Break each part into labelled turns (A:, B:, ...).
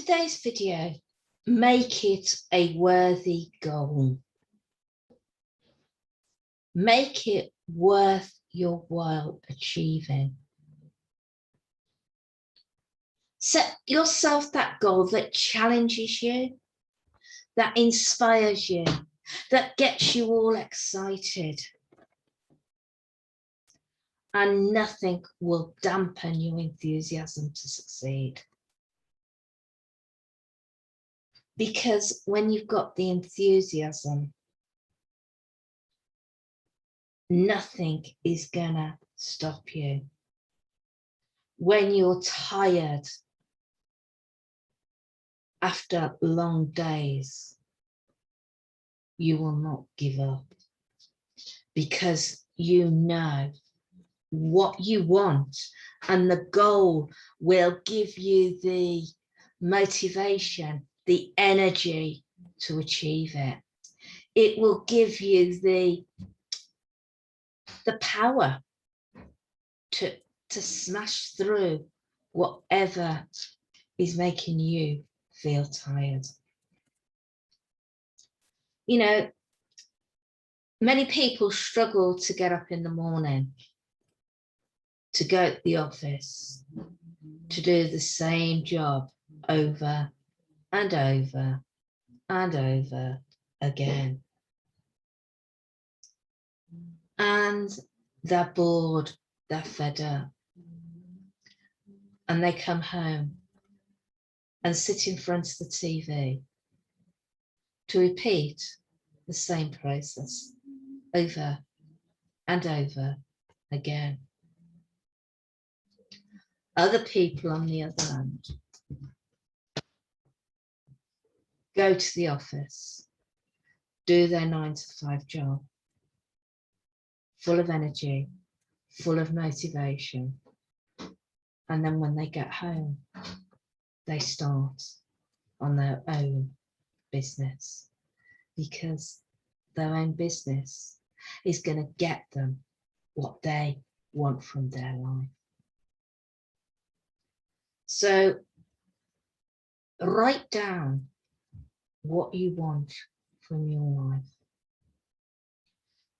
A: today's video, make it a worthy goal. Make it worth your while achieving. Set yourself that goal that challenges you, that inspires you, that gets you all excited. And nothing will dampen your enthusiasm to succeed. Because when you've got the enthusiasm, nothing is gonna stop you. When you're tired after long days, you will not give up because you know what you want, and the goal will give you the motivation, the energy to achieve it. It will give you the power to smash through whatever is making you feel tired. You know, many people struggle to get up in the morning, to go to the office, to do the same job over and over and over again. And they're bored, they're fed up. And they come home and sit in front of the TV to repeat the same process over and over again. Other people, on the other hand, go to the office, do their 9-to-5 job, full of energy, full of motivation. And then when they get home, they start on their own business, because their own business is going to get them what they want from their life. So write down what you want from your life.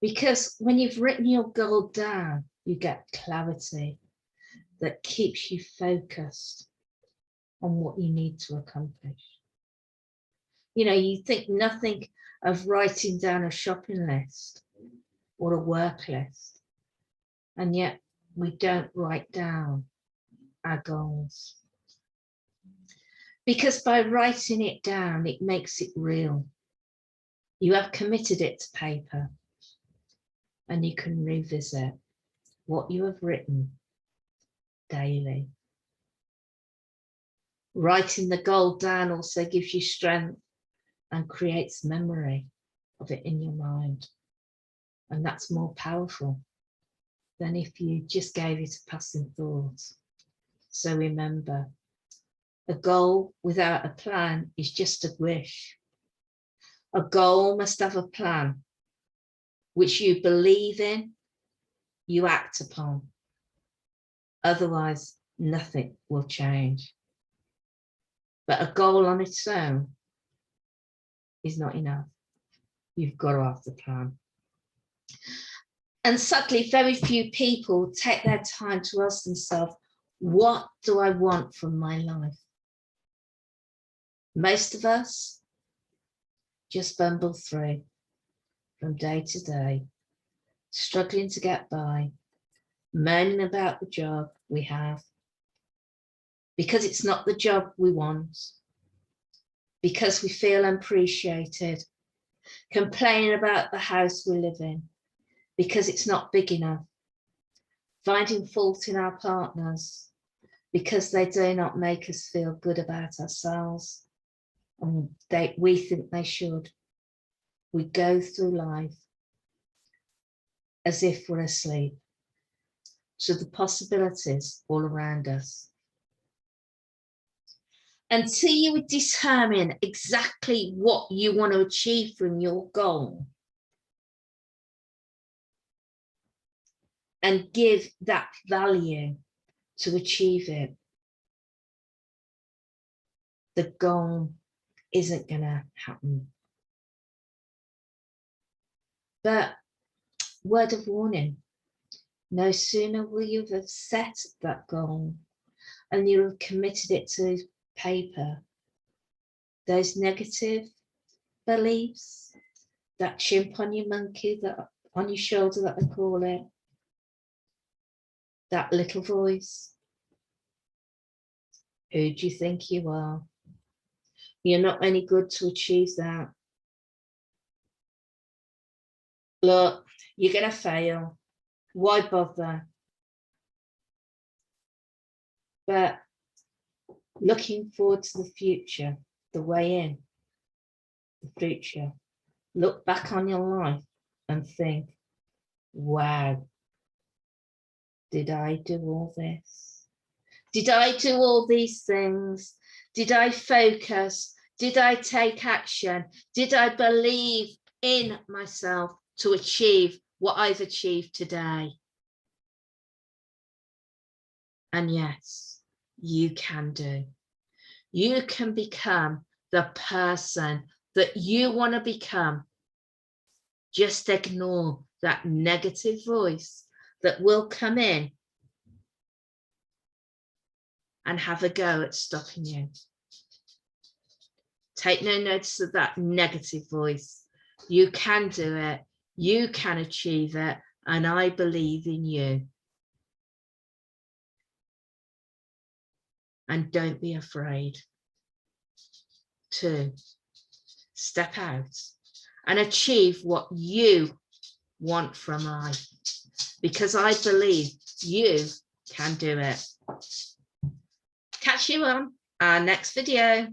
A: Because when you've written your goal down, you get clarity that keeps you focused on what you need to accomplish. You know, you think nothing of writing down a shopping list or a work list, and yet we don't write down our goals. Because by writing it down, it makes it real. You have committed it to paper, and you can revisit what you have written daily. Writing the goal down also gives you strength and creates memory of it in your mind. And that's more powerful than if you just gave it a passing thought. So remember, a goal without a plan is just a wish. A goal must have a plan, which you believe in, you act upon. Otherwise, nothing will change. But a goal on its own is not enough. You've got to have the plan. And sadly, very few people take their time to ask themselves, what do I want from my life? Most of us just bumble through from day to day, struggling to get by, moaning about the job we have, because it's not the job we want, because we feel unappreciated, complaining about the house we live in, because it's not big enough, finding fault in our partners, because they do not make us feel good about ourselves, and we think they should. We go through life as if we're asleep to the possibilities all around us. Until you determine exactly what you want to achieve from your goal and give that value to achieve it, the gong isn't going to happen. But word of warning, no sooner will you have set that gong and you have committed it to paper, those negative beliefs, that chimp on your monkey, that on your shoulder that they call it, that little voice. Who do you think you are? You're not any good to achieve that. Look, you're going to fail. Why bother? But looking forward to the future, the way in, the future, look back on your life and think, wow, did I do all this? Did I do all these things? Did I focus? Did I take action? Did I believe in myself to achieve what I've achieved today? And yes, you can do. You can become the person that you want to become. Just ignore that negative voice that will come in and have a go at stopping you. Take no notice of that negative voice. You can do it. You can achieve it. And I believe in you. And don't be afraid to step out and achieve what you want from life, because I believe you can do it. Catch you on our next video.